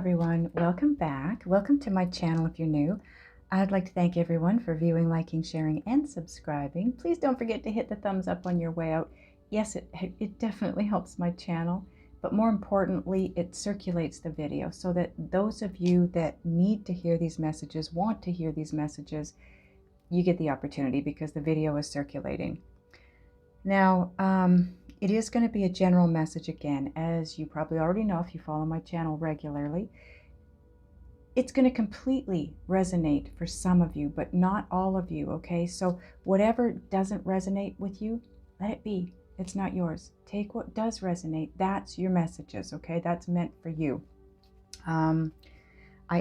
everyone, welcome back. Welcome to my channel if you're new. I'd like to thank everyone for viewing, liking, sharing, and subscribing. Please don't forget to hit the thumbs up on your way out. Yes, it definitely helps my channel, but more importantly, it circulates the video so that those of you that need to hear these messages, want to hear these messages, you get the opportunity because the video is circulating. Now, it is going to be a general message again, as you probably already know if you follow my channel regularly. It's going to completely resonate for some of you, but not all of you, okay? So whatever doesn't resonate with you, let it be. It's not yours. Take what does resonate. That's your messages, okay? That's meant for you. I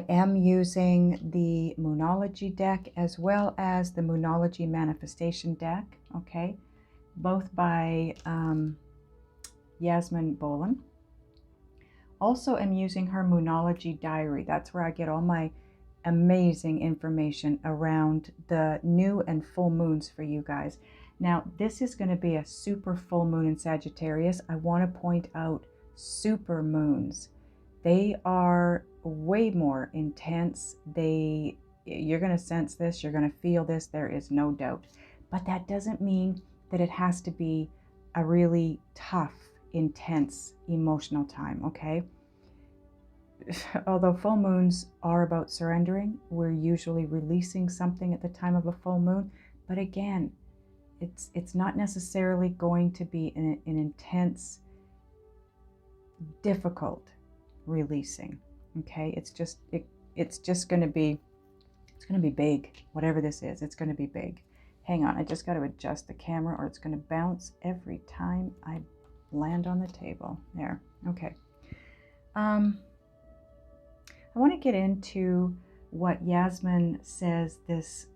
am using the Moonology deck as well as the Moonology Manifestation deck, okay? Both by Yasmin Boland. Also am using her Moonology Diary. That's where I get all my amazing information around the new and full moons for you guys. Now, this is going to be a super full moon in Sagittarius. I want to point out super moons. They are way more intense. You're going to sense this. You're going to feel this. There is no doubt. But that doesn't mean that it has to be a really tough, intense, emotional time, okay? Although full moons are about surrendering, we're usually releasing something at the time of a full moon. But again, it's not necessarily going to be an intense, difficult releasing, okay? It's just going to be, it's going to be big. Whatever this is, it's going to be big. Hang on, I just got to adjust the camera or it's going to bounce every time I land on the table. There, okay. I want to get into what Yasmin says this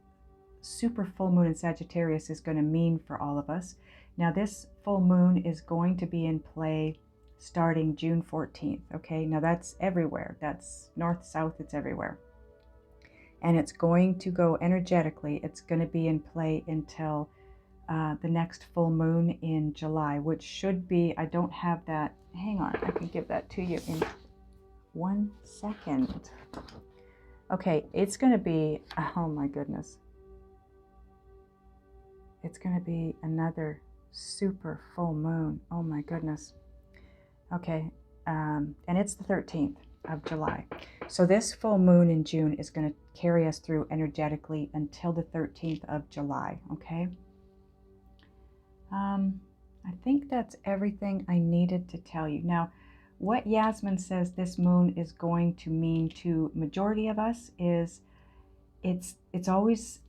super full moon in Sagittarius is going to mean for all of us. Now, this full moon is going to be in play starting June 14th, okay? Now, that's everywhere. That's north, south, it's everywhere. And it's going to go energetically. It's going to be in play until the next full moon in July, which should be, I don't have that. Hang on, I can give that to you in 1 second. Okay, it's going to be, oh my goodness. It's going to be another super full moon. Oh my goodness. Okay, and it's the 13th of July. So this full moon in June is going to carry us through energetically until the 13th of July, okay? I think that's everything I needed to tell you. Now, what Yasmin says this moon is going to mean to majority of us is it's always,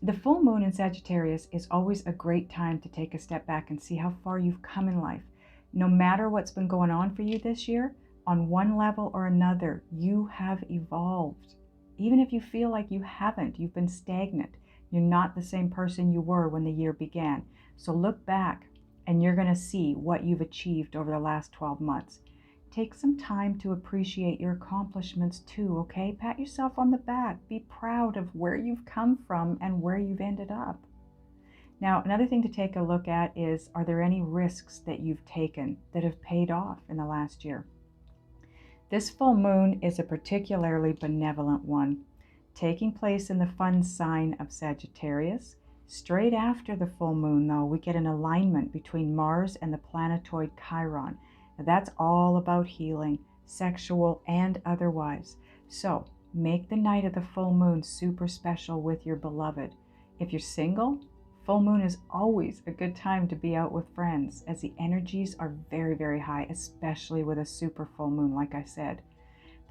the full moon in Sagittarius is always a great time to take a step back and see how far you've come in life. No matter what's been going on for you this year, on one level or another, you have evolved. Even if you feel like you haven't, you've been stagnant. You're not the same person you were when the year began. So look back and you're going to see what you've achieved over the last 12 months. Take some time to appreciate your accomplishments too, okay? Pat yourself on the back. Be proud of where you've come from and where you've ended up. Now, another thing to take a look at is, are there any risks that you've taken that have paid off in the last year? This full moon is a particularly benevolent one, taking place in the fun sign of Sagittarius. Straight after the full moon, though, we get an alignment between Mars and the planetoid Chiron. Now, that's all about healing, sexual and otherwise. So make the night of the full moon super special with your beloved. If you're single, full moon is always a good time to be out with friends, as the energies are very, very high, especially with a super full moon, like I said.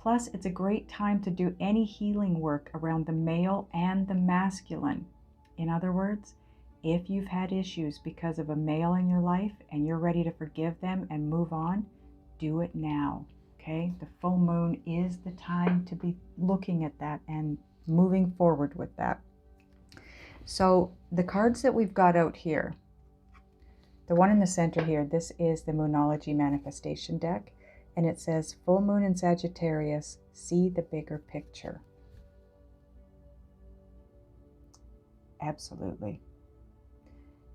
Plus, it's a great time to do any healing work around the male and the masculine. In other words, if you've had issues because of a male in your life and you're ready to forgive them and move on, do it now, okay? The full moon is the time to be looking at that and moving forward with that. So the cards that we've got out here, the one in the center here, this is the Moonology Manifestation deck, and it says, full moon in Sagittarius, see the bigger picture. Absolutely.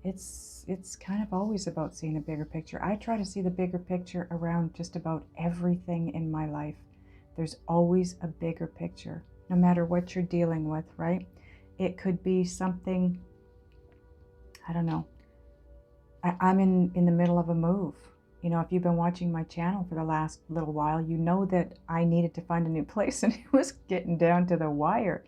it's kind of always about seeing a bigger picture. I try to see the bigger picture around just about everything in my life. There's always a bigger picture, no matter what you're dealing with, right? It could be something, I don't know. I'm in the middle of a move. You know, if you've been watching my channel for the last little while, you know that I needed to find a new place and it was getting down to the wire.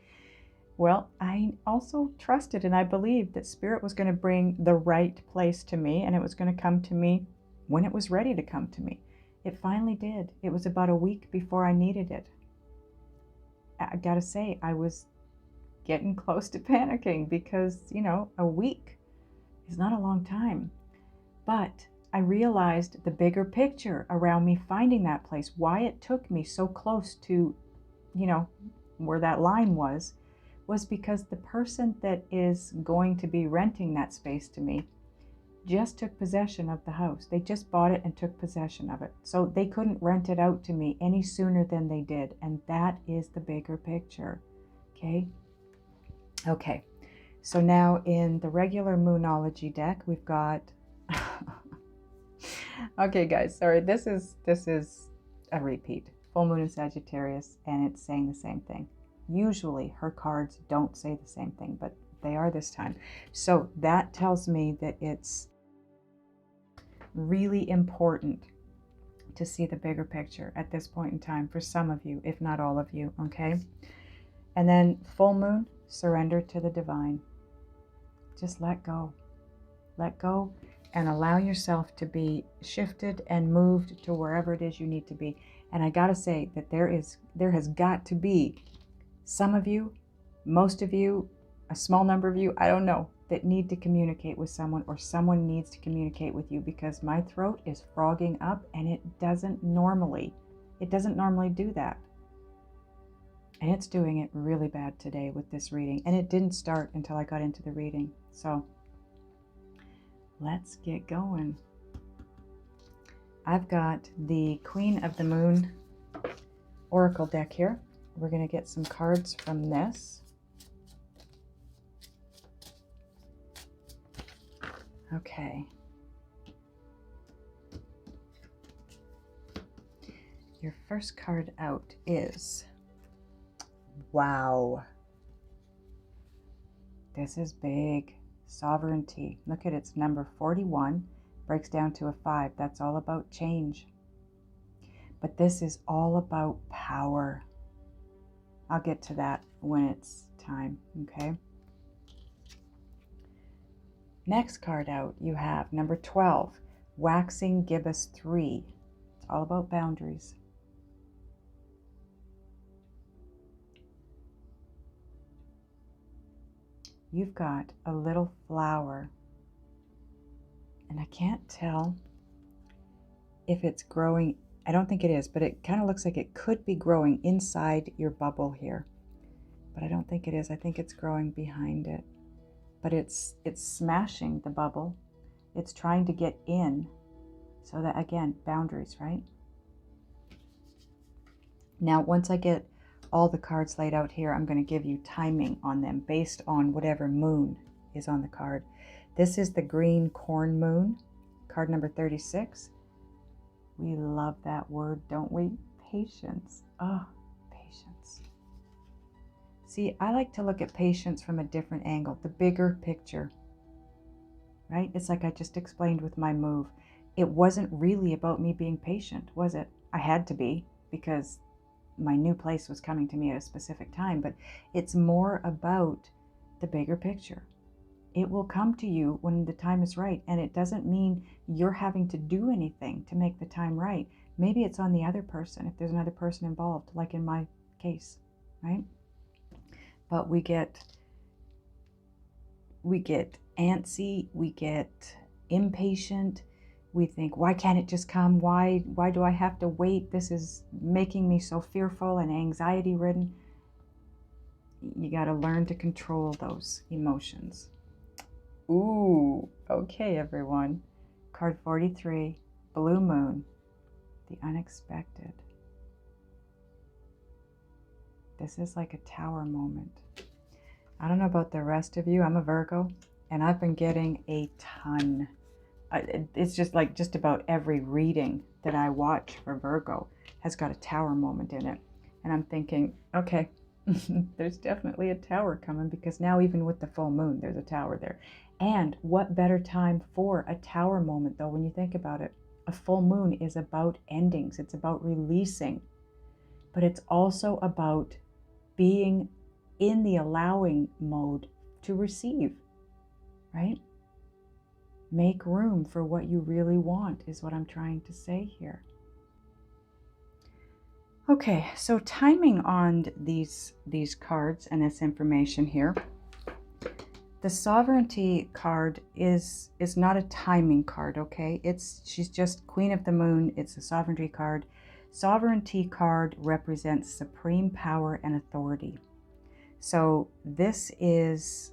Well, I also trusted and I believed that Spirit was going to bring the right place to me, and it was going to come to me when it was ready to come to me. It finally did. It was about a week before I needed it. I gotta say, I was getting close to panicking because, you know, a week is not a long time. But I realized the bigger picture around me finding that place, why it took me so close to, you know, where that line was because the person that is going to be renting that space to me just took possession of the house. They just bought it and took possession of it. So they couldn't rent it out to me any sooner than they did. And that is the bigger picture. Okay. Okay. So now in the regular Moonology deck, we've got, okay guys, sorry, this is a repeat. Full moon in Sagittarius, and it's saying the same thing. Usually her cards don't say the same thing, but they are this time. So that tells me that it's really important to see the bigger picture at this point in time for some of you, if not all of you, okay? And then full moon, surrender to the divine. Just let go. Let go and allow yourself to be shifted and moved to wherever it is you need to be. And I gotta say that there has got to be some of you, most of you, a small number of you, I don't know, that need to communicate with someone, or someone needs to communicate with you, because my throat is frogging up and it doesn't normally do that. And it's doing it really bad today with this reading. And it didn't start until I got into the reading. So let's get going. I've got the Queen of the Moon Oracle deck here. We're going to get some cards from this. Okay. Your first card out is, wow. This is big. Sovereignty. Look at it's number 41. Breaks down to a 5. That's all about change. But this is all about power. I'll get to that when it's time, okay? Next card out, you have number 12, Waxing Gibbous 3. It's all about boundaries. You've got a little flower, and I can't tell if it's growing. I don't think it is, but it kind of looks like it could be growing inside your bubble here. But I don't think it is. I think it's growing behind it. But it's smashing the bubble. It's trying to get in. So that, again, boundaries, right? Now, once I get all the cards laid out here, I'm going to give you timing on them based on whatever moon is on the card. This is the green corn moon, card number 36. We love that word, don't we? Patience. Oh, patience. See, I like to look at patience from a different angle, the bigger picture, right? It's like I just explained with my move. It wasn't really about me being patient, was it? I had to be, because my new place was coming to me at a specific time, but it's more about the bigger picture. It will come to you when the time is right, and it doesn't mean you're having to do anything to make the time right. Maybe it's on the other person, if there's another person involved, like in my case, right? But we get antsy, we get impatient, we think, why can't it just come? Why do I have to wait? This is making me so fearful and anxiety ridden. You got to learn to control those emotions. Ooh, okay, everyone. Card 43, Blue Moon, the unexpected. This is like a tower moment. I don't know about the rest of you. I'm a Virgo. and I've been getting a ton. It's just like just about every reading that I watch for Virgo has got a tower moment in it. And I'm thinking, okay, there's definitely a tower coming, because now even with the full moon, there's a tower there. And what better time for a tower moment, though, when you think about it? A full moon is about endings. It's about releasing, but it's also about being in the allowing mode to receive, right? Make room for what you really want is what I'm trying to say here. Okay, so timing on these cards and this information here. The sovereignty card is not a timing card, okay? She's just Queen of the Moon. It's a sovereignty card. Sovereignty card represents supreme power and authority. So this is,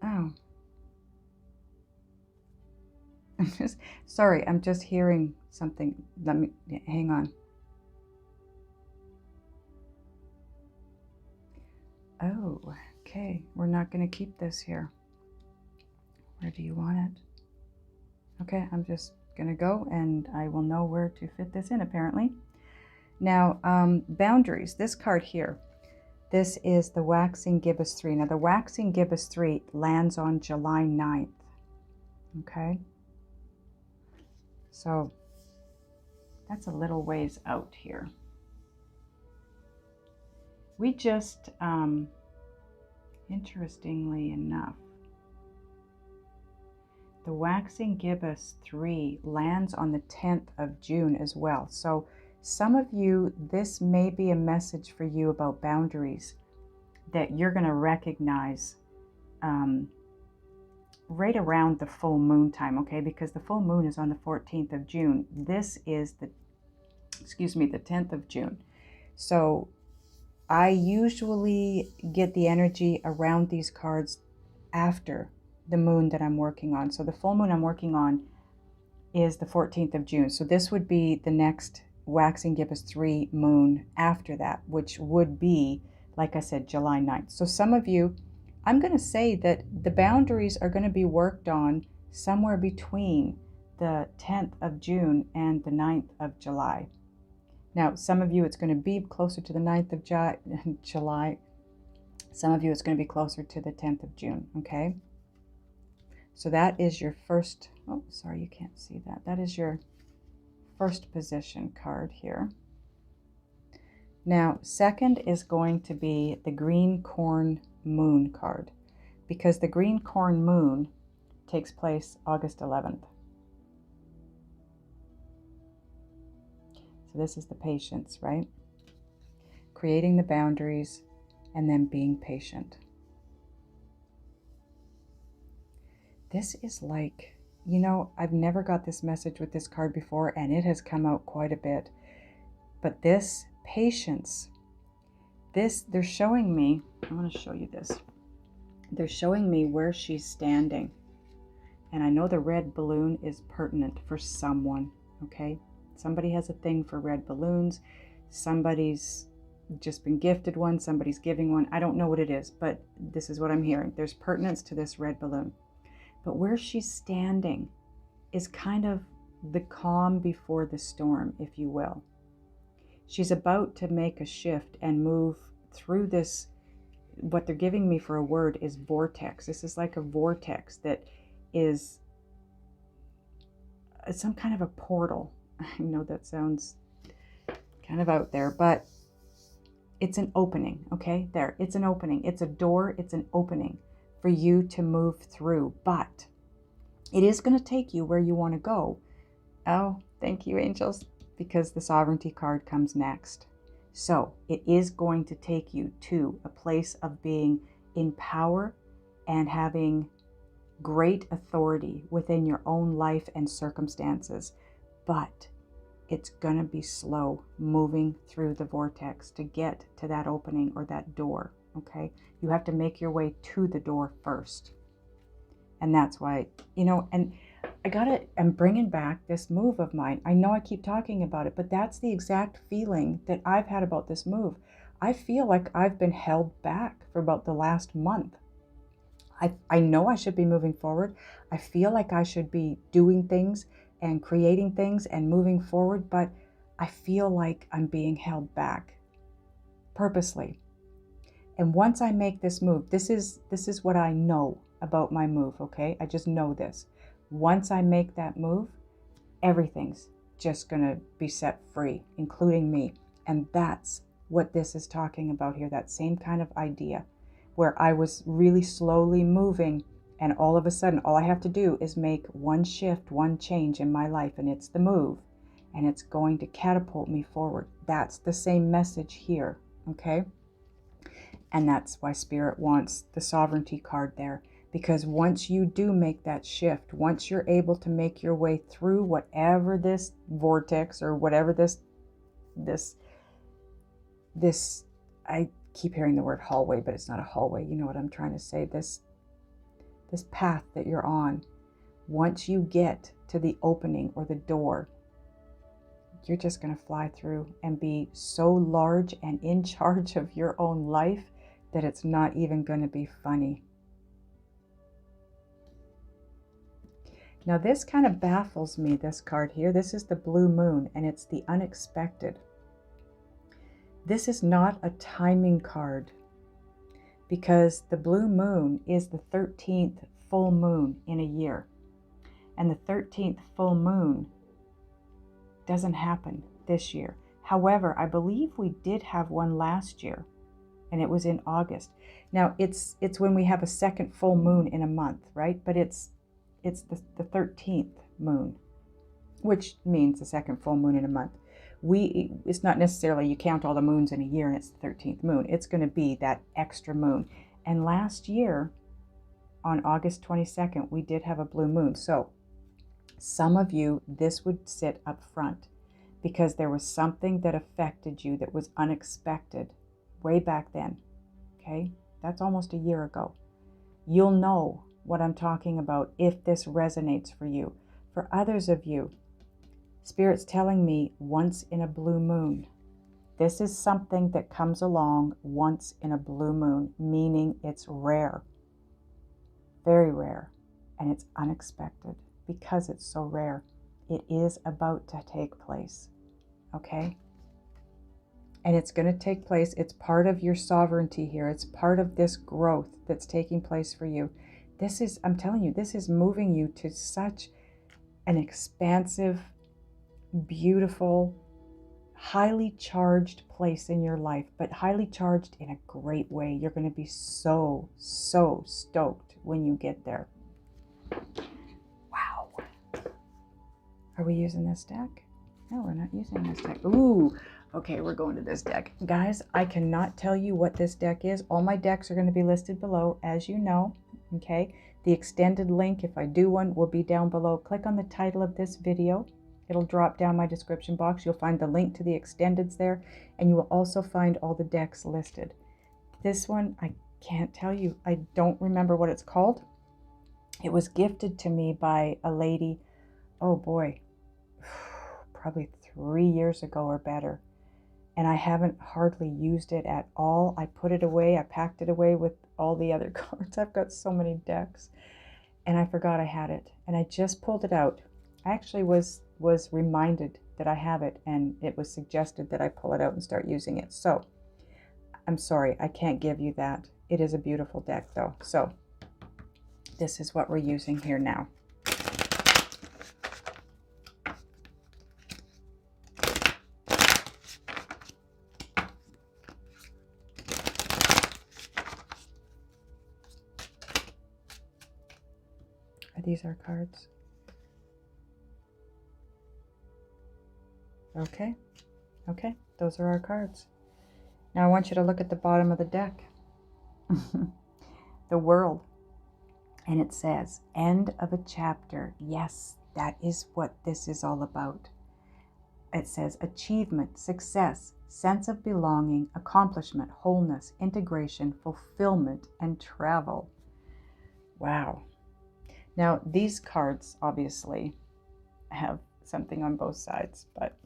oh, I'm just sorry, I'm just hearing something. Let me hang on. Oh, okay, we're not going to keep this here. Where do you want it? Okay, I'm just going to go and I will know where to fit this in, apparently. Now, boundaries, this card here, this is the Waxing Gibbous 3. Now, the Waxing Gibbous 3 lands on July 9th, okay? So, that's a little ways out here. We just, interestingly enough, the Waxing Gibbous 3 lands on the 10th of June as well. So some of you, this may be a message for you about boundaries that you're going to recognize right around the full moon time, okay? Because the full moon is on the 14th of June. This is the 10th of June. So I usually get the energy around these cards after the moon that I'm working on. So the full moon I'm working on is the 14th of June. So this would be the next Waxing Gibbous 3 moon after that, which would be, like I said, July 9th. So some of you, I'm going to say that the boundaries are going to be worked on somewhere between the 10th of June and the 9th of July. Now, some of you, it's going to be closer to the 9th of July. Some of you, it's going to be closer to the 10th of June, okay? So that is your first, oh, sorry, you can't see that. That is your first position card here. Now, second is going to be the Green Corn Moon card, because the Green Corn Moon takes place August 11th. So this is the patience, right? Creating the boundaries and then being patient. This is like, you know, I've never got this message with this card before, and it has come out quite a bit. But this patience, they're showing me, I want to show you this. They're showing me where she's standing. And I know the red balloon is pertinent for someone, okay? Somebody has a thing for red balloons. Somebody's just been gifted one. Somebody's giving one. I don't know what it is, but this is what I'm hearing. There's pertinence to this red balloon. But where she's standing is kind of the calm before the storm, if you will. She's about to make a shift and move through this. What they're giving me for a word is vortex. This is like a vortex that is some kind of a portal. I know that sounds kind of out there, but it's an opening, okay? There, it's an opening. It's a door, it's an opening for you to move through, but it is going to take you where you want to go. Oh, thank you, angels, because the sovereignty card comes next. So it is going to take you to a place of being in power and having great authority within your own life and circumstances, but it's going to be slow moving through the vortex to get to that opening or that door, okay? You have to make your way to the door first. And that's why, you know, and I'm bringing back this move of mine. I know I keep talking about it, but that's the exact feeling that I've had about this move. I feel like I've been held back for about the last month. I know I should be moving forward. I feel like I should be doing things and creating things and moving forward, but I feel like I'm being held back purposely. And once I make this move, this is what I know about my move, okay? I just know this. Once I make that move, everything's just gonna be set free, including me. And that's what this is talking about here, that same kind of idea, where I was really slowly moving, and all of a sudden, all I have to do is make one shift, one change in my life, and it's the move, and it's going to catapult me forward. That's the same message here, okay? And that's why Spirit wants the sovereignty card there. Because once you do make that shift, once you're able to make your way through whatever this vortex or whatever this, I keep hearing the word hallway, but it's not a hallway. You know what I'm trying to say? This path that you're on, once you get to the opening or the door, you're just going to fly through and be so large and in charge of your own life that it's not even going to be funny. Now this kind of baffles me, this card here. This is the blue moon, and it's the unexpected. This is not a timing card, because the blue moon is the 13th full moon in a year. And the 13th full moon doesn't happen this year. However, I believe we did have one last year, and it was in August. Now it's when we have a second full moon in a month, right? But it's the 13th moon, which means the second full moon in a month. It's not necessarily you count all the moons in a year and it's the 13th moon. It's going to be that extra moon. And last year, on August 22nd, we did have a blue moon. So some of you, this would sit up front because there was something that affected you that was unexpected way back then. Okay? That's almost a year ago. You'll know what I'm talking about if this resonates for you. For others of you, Spirit's telling me once in a blue moon. This is something that comes along once in a blue moon, meaning it's rare, very rare, and it's unexpected. Because it's so rare, it is about to take place, okay? And it's going to take place. It's part of your sovereignty here. It's part of this growth that's taking place for you. This is, I'm telling you, this is moving you to such an expansive, beautiful, highly charged place in your life, but highly charged in a great way. You're going to be so, so stoked when you get there. Wow. Are we using this deck? No, we're not using this deck. Ooh, okay, we're going to this deck. Guys, I cannot tell you what this deck is. All my decks are going to be listed below, as you know. Okay, the extended link, if I do one, will be down below. Click on the title of this video. It'll drop down my description box. You'll find the link to the extendeds there, and you will also find all the decks listed. This one, I can't tell you. I don't remember what it's called. It was gifted to me by a lady, oh boy, probably 3 years ago or better. And I haven't hardly used it at all. I put it away. I packed it away with all the other cards. I've got so many decks. And I forgot I had it. And I just pulled it out. I actually was reminded that I have it, and it was suggested that I pull it out and start using it. So I'm sorry, I can't give you that. It is a beautiful deck though. So this is what we're using here now. Are these our cards? Okay, okay, those are our cards. Now I want you to look at the bottom of the deck. The world. And it says, end of a chapter. Yes, that is what this is all about. It says achievement, success, sense of belonging, accomplishment, wholeness, integration, fulfillment, and travel. Wow. Now, these cards obviously have something on both sides, but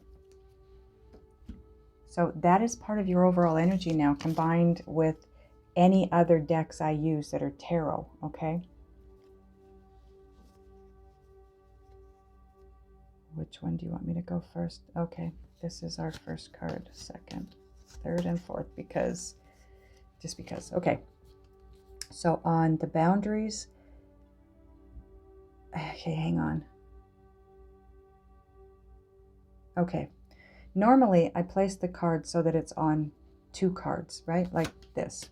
So that is part of your overall energy now, combined with any other decks I use that are tarot, okay? Which one do you want me to go first? Okay, this is our first card, second, third, and fourth, just because. Okay, so on the boundaries, okay, hang on. Okay, normally I place the card so that it's on 2 cards, right? Like this.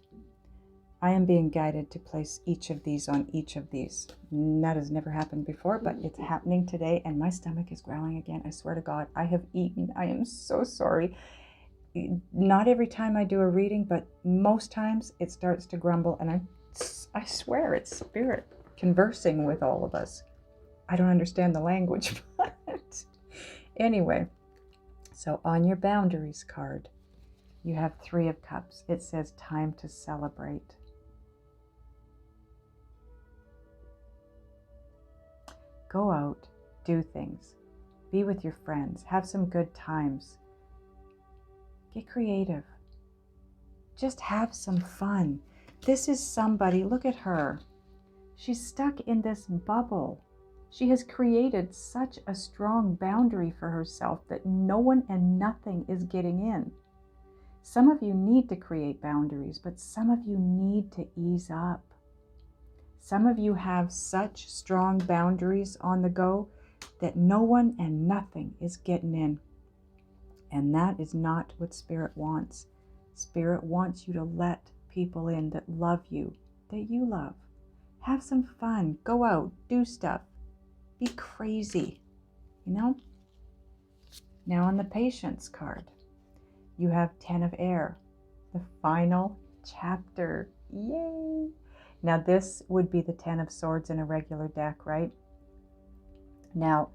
I am being guided to place each of these on each of these. That has never happened before, but it's happening today, and my stomach is growling again. I swear to God, I have eaten. I am so sorry. Not every time I do a reading, but most times it starts to grumble, and I swear it's spirit conversing with all of us. I don't understand the language, but anyway. So on your boundaries card, you have 3 of Cups. It says time to celebrate. Go out, do things, be with your friends, have some good times. Get creative. Just have some fun. This is somebody, look at her. She's stuck in this bubble. She has created such a strong boundary for herself that no one and nothing is getting in. Some of you need to create boundaries, but some of you need to ease up. Some of you have such strong boundaries on the go that no one and nothing is getting in. And that is not what Spirit wants. Spirit wants you to let people in that love you, that you love. Have some fun. Go out, do stuff. Be crazy, you know? Now on the Patience card, you have 10 of Air, the final chapter. Yay! Now this would be the 10 of Swords in a regular deck, right? Now,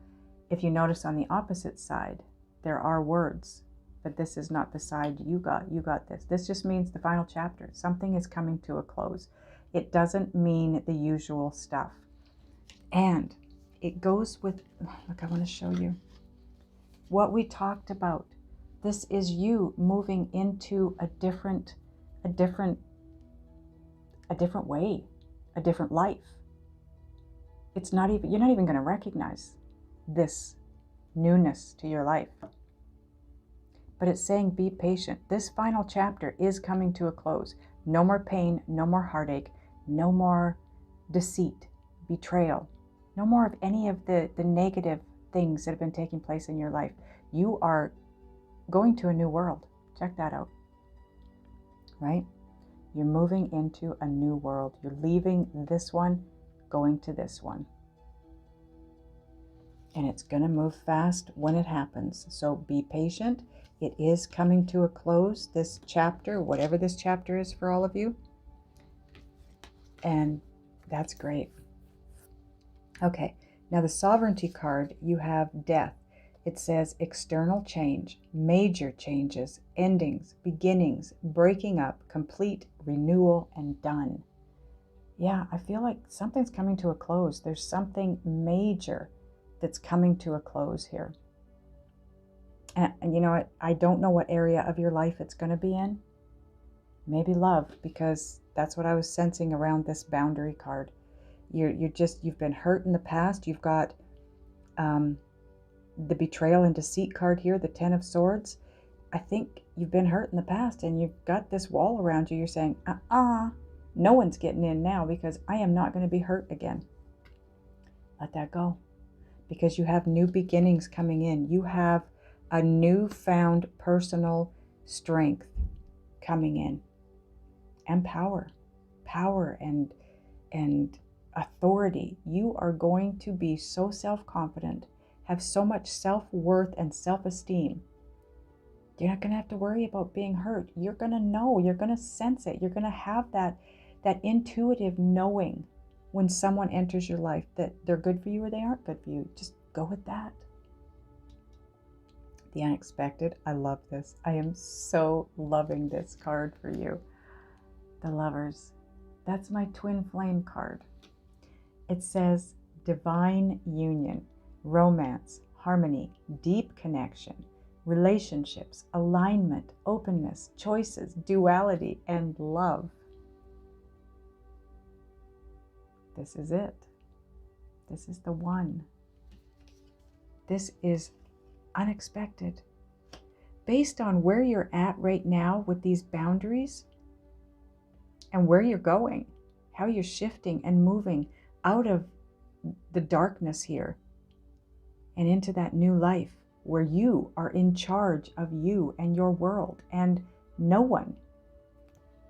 if you notice on the opposite side, there are words, but this is not the side you got. You got this. This just means the final chapter. Something is coming to a close. It doesn't mean the usual stuff. And it goes with, look, I want to show you what we talked about. This is you moving into a different way, a different life. It's not even, you're not even going to recognize this newness to your life. But it's saying be patient. This final chapter is coming to a close. No more pain, no more heartache, no more deceit, betrayal, no more of any of the negative things that have been taking place in your life. You are going to a new world. Check that out. Right? You're moving into a new world. You're leaving this one, going to this one. And it's going to move fast when it happens. So be patient. It is coming to a close, this chapter, whatever this chapter is for all of you. And that's great. Okay, now the Sovereignty card, you have Death. It says external change, major changes, endings, beginnings, breaking up, complete, renewal, and done. Yeah, I feel like something's coming to a close. There's something major that's coming to a close here. And you know what? I don't know what area of your life it's going to be in. Maybe love, because that's what I was sensing around this boundary card. You've been hurt in the past. You've got the betrayal and deceit card here, the 10 of Swords. I think you've been hurt in the past and you've got this wall around you. You're saying, no one's getting in now because I am not going to be hurt again. Let that go, because you have new beginnings coming in. You have a newfound personal strength coming in, and power and authority. You are going to be so self-confident, have so much self-worth and self-esteem. You're not going to have to worry about being hurt. You're going to know, you're going to sense it. You're going to have that intuitive knowing when someone enters your life that they're good for you or they aren't good for you. Just go with that. The Unexpected. I love this. I am so loving this card for you. The Lovers. That's my twin flame card. It says divine union, romance, harmony, deep connection, relationships, alignment, openness, choices, duality, and love. This is it. This is the one. This is unexpected. Based on where you're at right now with these boundaries and where you're going, how you're shifting and moving out of the darkness here and into that new life where you are in charge of you and your world, and no one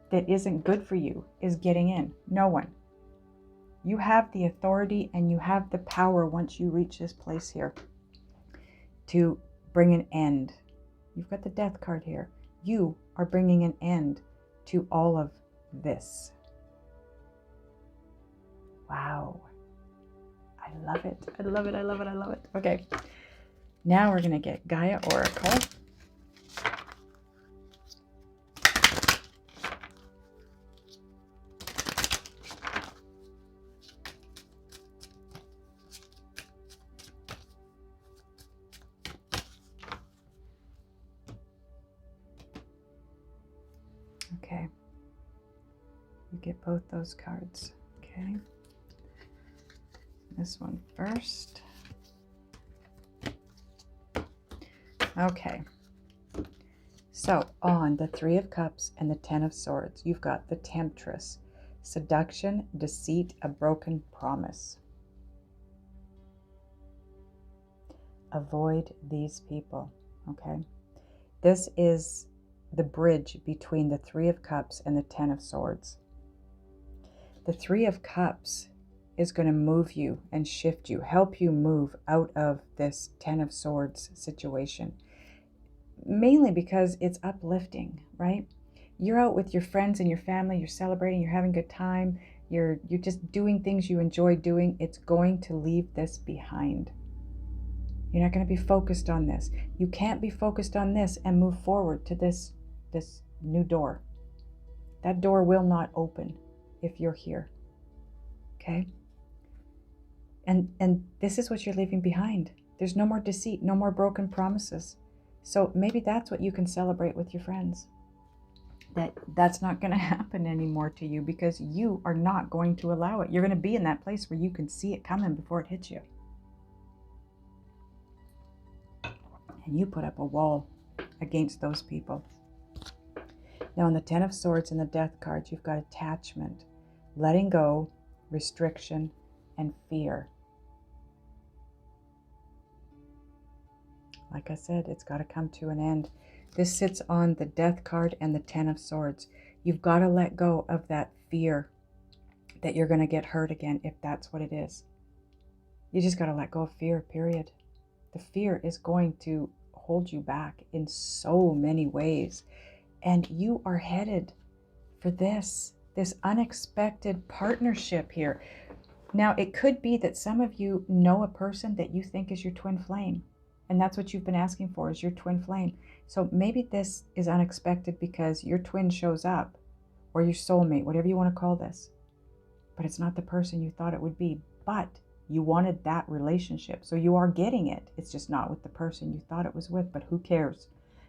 that isn't good for you is getting in. No one. You have the authority and you have the power once you reach this place here to bring an end. You've got the Death card here. You are bringing an end to all of this. Wow. I love it. I love it. I love it. I love it. Okay. Now we're going to get Gaia Oracle. Okay. You get both those cards. Okay. This one first. Okay. So on the Three of Cups and the Ten of Swords, you've got the Temptress. Seduction, deceit, a broken promise. Avoid these people. Okay. This is the bridge between the Three of Cups and the Ten of Swords. The Three of Cups is going to move you and shift you, help you move out of this Ten of Swords situation. Mainly because it's uplifting, right? You're out with your friends and your family, you're celebrating, you're having a good time, you're just doing things you enjoy doing. It's going to leave this behind. You're not going to be focused on this. You can't be focused on this and move forward to this new door. That door will not open if you're here. Okay? And this is what you're leaving behind. There's no more deceit, no more broken promises. So maybe that's what you can celebrate with your friends. That's not going to happen anymore to you because you are not going to allow it. You're going to be in that place where you can see it coming before it hits you. And you put up a wall against those people. Now in the Ten of Swords and the Death cards, you've got attachment, letting go, restriction, and fear. Like I said, it's got to come to an end. This sits on the Death card and the Ten of Swords. You've got to let go of that fear that you're going to get hurt again, if that's what it is. You just got to let go of fear, period. The fear is going to hold you back in so many ways. And you are headed for this unexpected partnership here. Now, it could be that some of you know a person that you think is your twin flame. And that's what you've been asking for, is your twin flame. So maybe this is unexpected because your twin shows up, or your soulmate, whatever you want to call this. But it's not the person you thought it would be. But you wanted that relationship. So you are getting it. It's just not with the person you thought it was with. But who cares?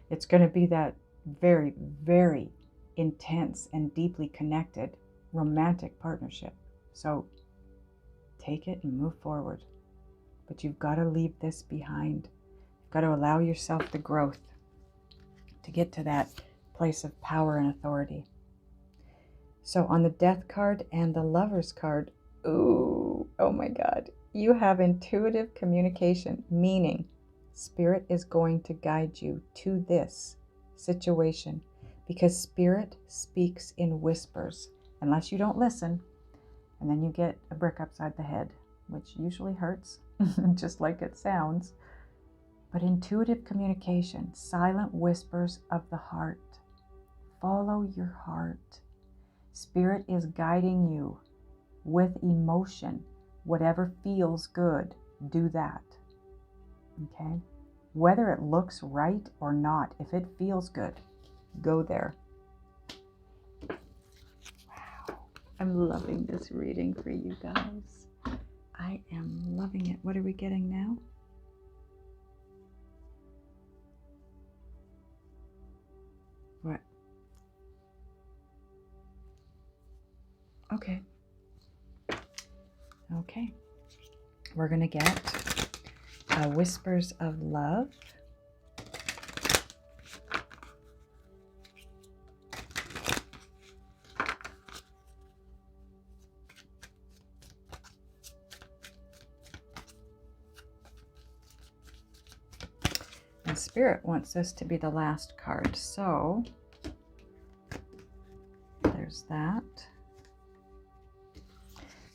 It's going to be that very, very intense and deeply connected romantic partnership. So take it and move forward. But you've got to leave this behind. You've got to allow yourself the growth to get to that place of power and authority. So on the Death card and the Lovers card, ooh, oh my God, you have intuitive communication, meaning Spirit is going to guide you to this situation because Spirit speaks in whispers, unless you don't listen, and then you get a brick upside the head, which usually hurts, just like it sounds. But intuitive communication, silent whispers of the heart. Follow your heart. Spirit is guiding you with emotion. Whatever feels good, do that. Okay? Whether it looks right or not, if it feels good, go there. Wow. I'm loving this reading for you guys. I am loving it. What are we getting now? Okay. Okay. We're going to get Whispers of Love. And Spirit wants this to be the last card. So there's that.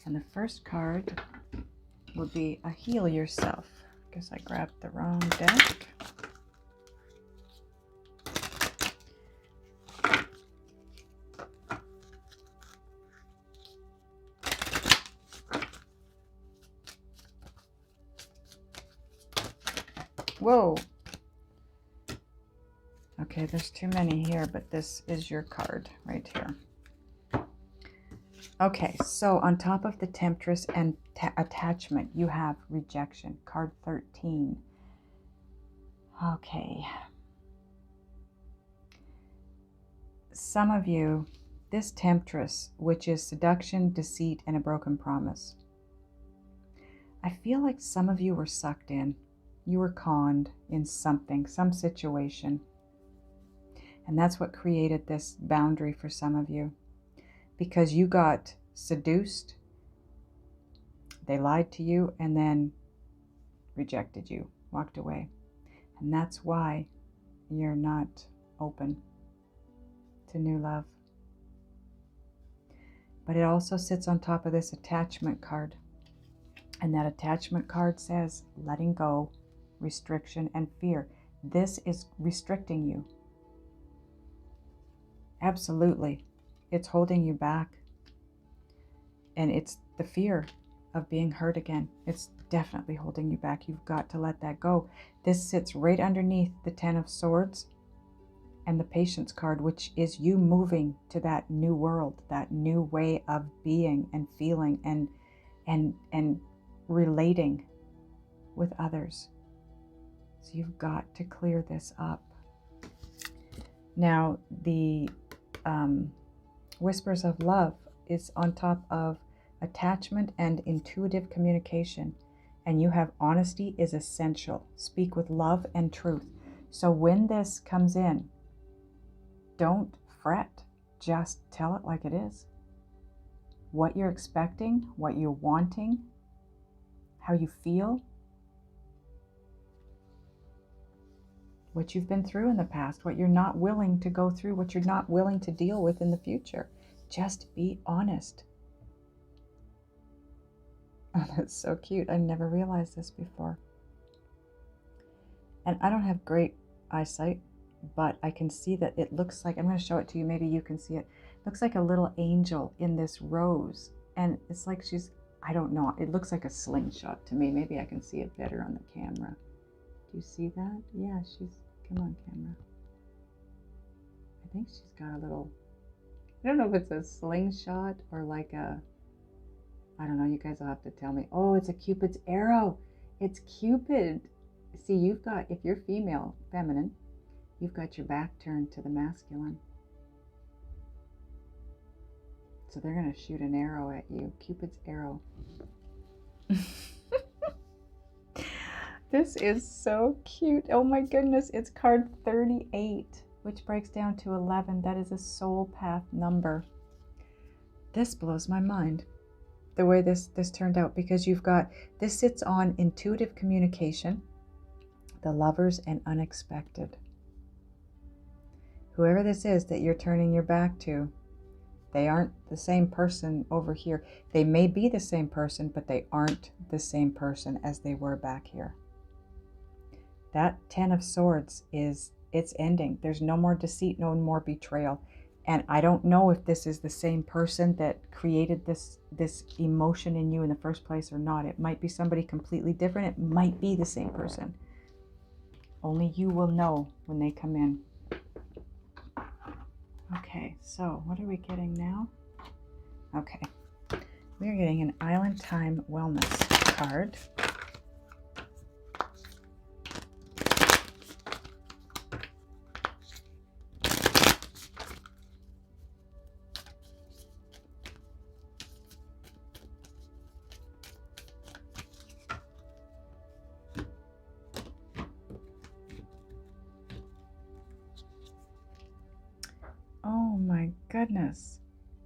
And the first card would be a Heal Yourself. I guess I grabbed the wrong deck. Whoa. Okay, there's too many here, but this is your card right here. Okay, so on top of the Temptress and attachment, you have rejection, card 13. Okay. Some of you, this Temptress, which is seduction, deceit, and a broken promise. I feel like some of you were sucked in. You were conned in something, some situation. And that's what created this boundary for some of you. Because you got seduced, they lied to you, and then rejected you, walked away. And that's why you're not open to new love. But it also sits on top of this attachment card. And that attachment card says letting go, restriction, and fear. This is restricting you. Absolutely. It's holding you back. And it's the fear of being hurt again. It's definitely holding you back. You've got to let that go. This sits right underneath the Ten of Swords and the Patience card, which is you moving to that new world, that new way of being and feeling and relating with others. So you've got to clear this up. Now, the Whispers of Love is on top of attachment and intuitive communication. And you have honesty is essential. Speak with love and truth. So when this comes in, don't fret. Just tell it like it is. What you're expecting, what you're wanting, how you feel, what you've been through in the past, what you're not willing to go through, what you're not willing to deal with in the future. Just be honest. Oh, that's so cute. I never realized this before. And I don't have great eyesight, but I can see that it looks like, I'm going to show it to you, maybe you can see it. It looks like a little angel in this rose. And it's like she's, I don't know, it looks like a slingshot to me. Maybe I can see it better on the camera. Do you see that? Yeah, she's, come on camera. I think she's got a little, I don't know if it's a slingshot or like a, I don't know, you guys will have to tell me. Oh, it's a Cupid's arrow. It's Cupid. See, you've got, if you're female, feminine, you've got your back turned to the masculine. So they're going to shoot an arrow at you. Cupid's arrow. This is so cute. Oh my goodness. It's card 38, which breaks down to 11. That is a soul path number. This blows my mind, the way this turned out, because you've got, this sits on intuitive communication, the Lovers, and unexpected. Whoever this is that you're turning your back to, they aren't the same person over here. They may be the same person, but they aren't the same person as they were back here. That Ten of Swords is, it's ending. There's no more deceit, no more betrayal. And I don't know if this is the same person that created this emotion in you in the first place or not. It might be somebody completely different. It might be the same person. Only you will know when they come in. Okay, so what are we getting now? Okay, we are getting an Island Time Wellness card. goodness.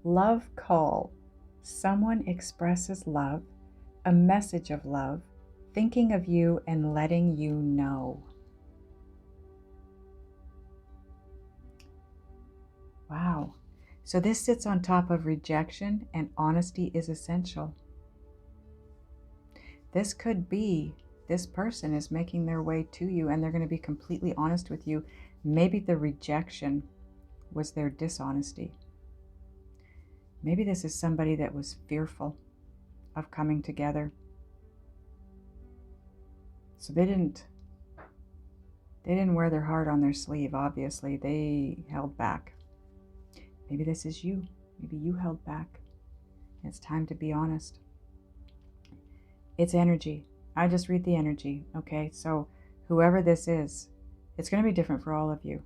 Love call. Someone expresses love, a message of love, thinking of you and letting you know. Wow. So this sits on top of rejection, and honesty is essential. This could be this person is making their way to you and they're going to be completely honest with you. Maybe the rejection was their dishonesty. Maybe this is somebody that was fearful of coming together. So they didn't wear their heart on their sleeve, obviously. They held back. Maybe this is you. Maybe you held back. It's time to be honest. It's energy. I just read the energy, okay? So whoever this is, it's going to be different for all of you.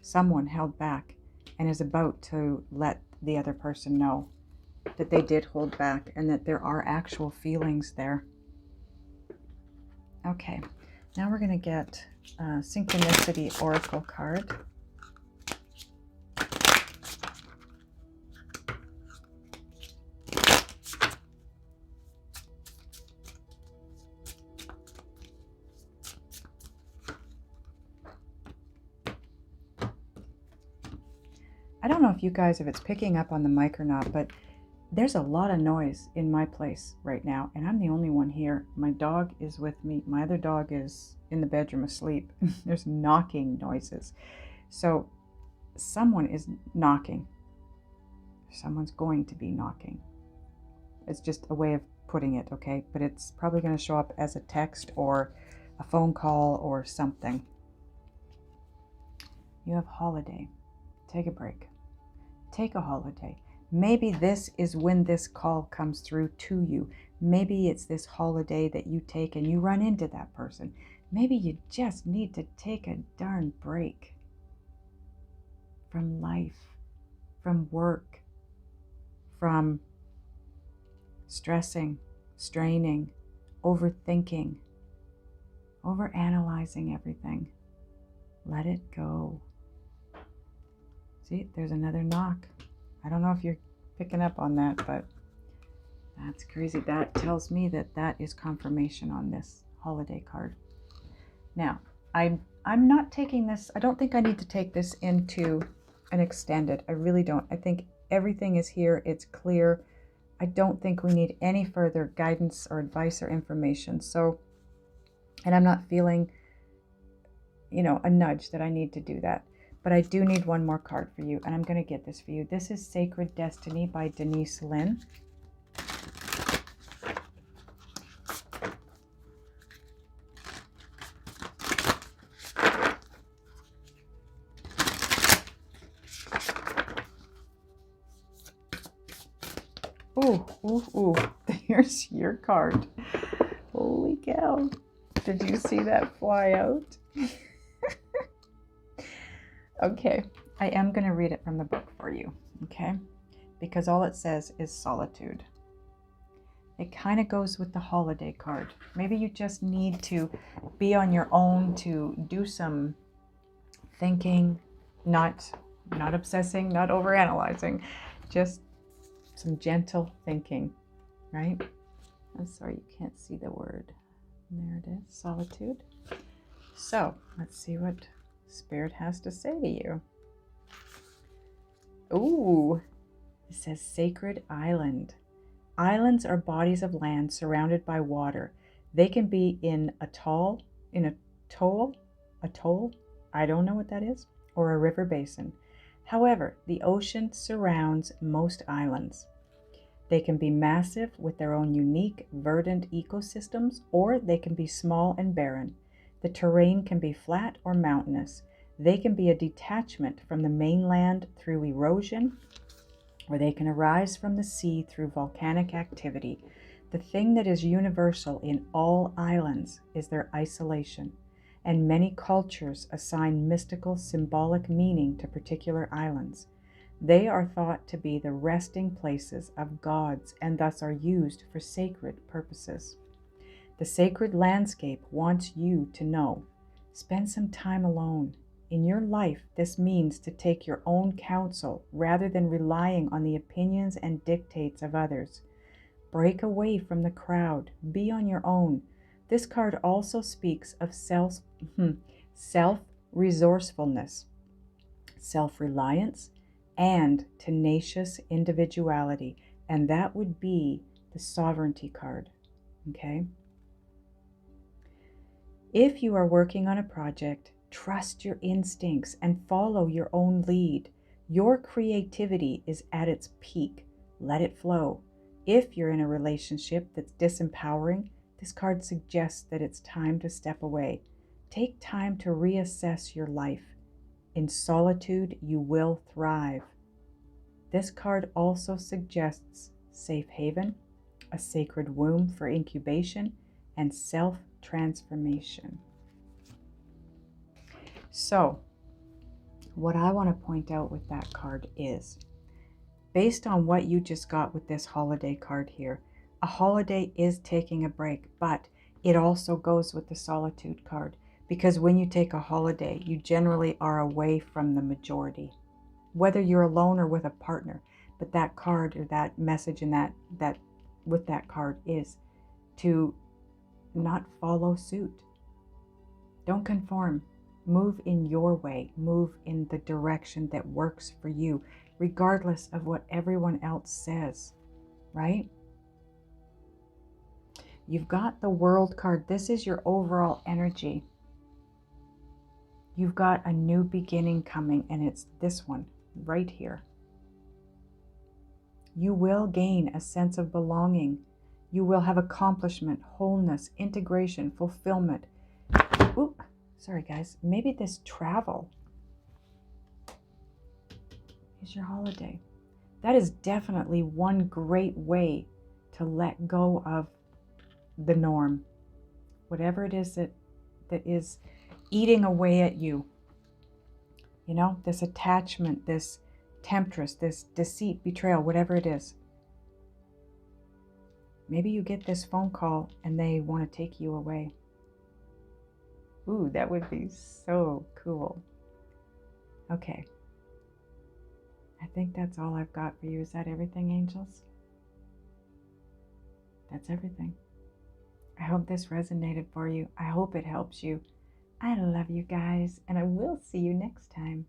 Someone held back and is about to let the other person know that they did hold back and that there are actual feelings there. Okay, now we're going to get Synchronicity Oracle card. I don't know if you guys, if it's picking up on the mic or not, but there's a lot of noise in my place right now, and I'm the only one here. My dog is with me. My other dog is in the bedroom asleep. There's knocking noises. So someone is knocking. Someone's going to be knocking. It's just a way of putting it, okay? But it's probably going to show up as a text or a phone call or something. You have holiday. Take a break. Take a holiday. Maybe this is when this call comes through to you. Maybe it's this holiday that you take and you run into that person. Maybe you just need to take a darn break from life, from work, from stressing, straining, overthinking, overanalyzing everything. Let it go. See, there's another knock. I don't know if you're picking up on that, but that's crazy. That tells me that that is confirmation on this holiday card. Now, I'm not taking this. I don't think I need to take this into an extended. I really don't. I think everything is here. It's clear. I don't think we need any further guidance or advice or information. So, and I'm not feeling, a nudge that I need to do that. But I do need one more card for you, and I'm going to get this for you. This is Sacred Destiny by Denise Lynn. Ooh. Here's your card. Holy cow. Did you see that fly out? Okay, I am going to read it from the book for you, okay? Because all it says is solitude. It kind of goes with the holiday card. Maybe you just need to be on your own to do some thinking, not obsessing, not overanalyzing, just some gentle thinking, right? I'm sorry, you can't see the word. There it is, solitude. So, let's see what Spirit has to say to you. Ooh, it says Sacred Island. Islands are bodies of land surrounded by water. They can be in a atoll, I don't know what that is, or a river basin. However, the ocean surrounds most islands. They can be massive with their own unique verdant ecosystems, or they can be small and barren. The terrain can be flat or mountainous. They can be a detachment from the mainland through erosion, or they can arise from the sea through volcanic activity. The thing that is universal in all islands is their isolation, and many cultures assign mystical, symbolic meaning to particular islands. They are thought to be the resting places of gods and thus are used for sacred purposes. The sacred landscape wants you to know. Spend some time alone, In your life, this means to take your own counsel rather than relying on the opinions and dictates of others. Break away from the crowd. Be on your own. This card also speaks of self-resourcefulness, self-reliance, and tenacious individuality. And that would be the sovereignty card. Okay? If you are working on a project, trust your instincts and follow your own lead. Your creativity is at its peak. Let it flow. If you're in a relationship that's disempowering, this card suggests that it's time to step away. Take time to reassess your life. In solitude, you will thrive. This card also suggests safe haven, a sacred womb for incubation, and self-transformation. So, what I want to point out with that card is, based on what you just got with this holiday card here, a holiday is taking a break, but it also goes with the solitude card, because when you take a holiday, you generally are away from the majority, whether you're alone or with a partner. But that card, or that message in that with that card, is to not follow suit. Don't conform. Move in your way. Move in the direction that works for you, regardless of what everyone else says, right? You've got the World card. This is your overall energy. You've got a new beginning coming, and it's this one right here. You will gain a sense of belonging. You will have accomplishment, wholeness, integration, fulfillment. Ooh, sorry guys. Maybe this travel is your holiday. That is definitely one great way to let go of the norm. Whatever it is that is eating away at you. You know, this attachment, this temptress, this deceit, betrayal, whatever it is. Maybe you get this phone call and they want to take you away. Ooh, that would be so cool. Okay. I think that's all I've got for you. Is that everything, angels? That's everything. I hope this resonated for you. I hope it helps you. I love you guys, and I will see you next time.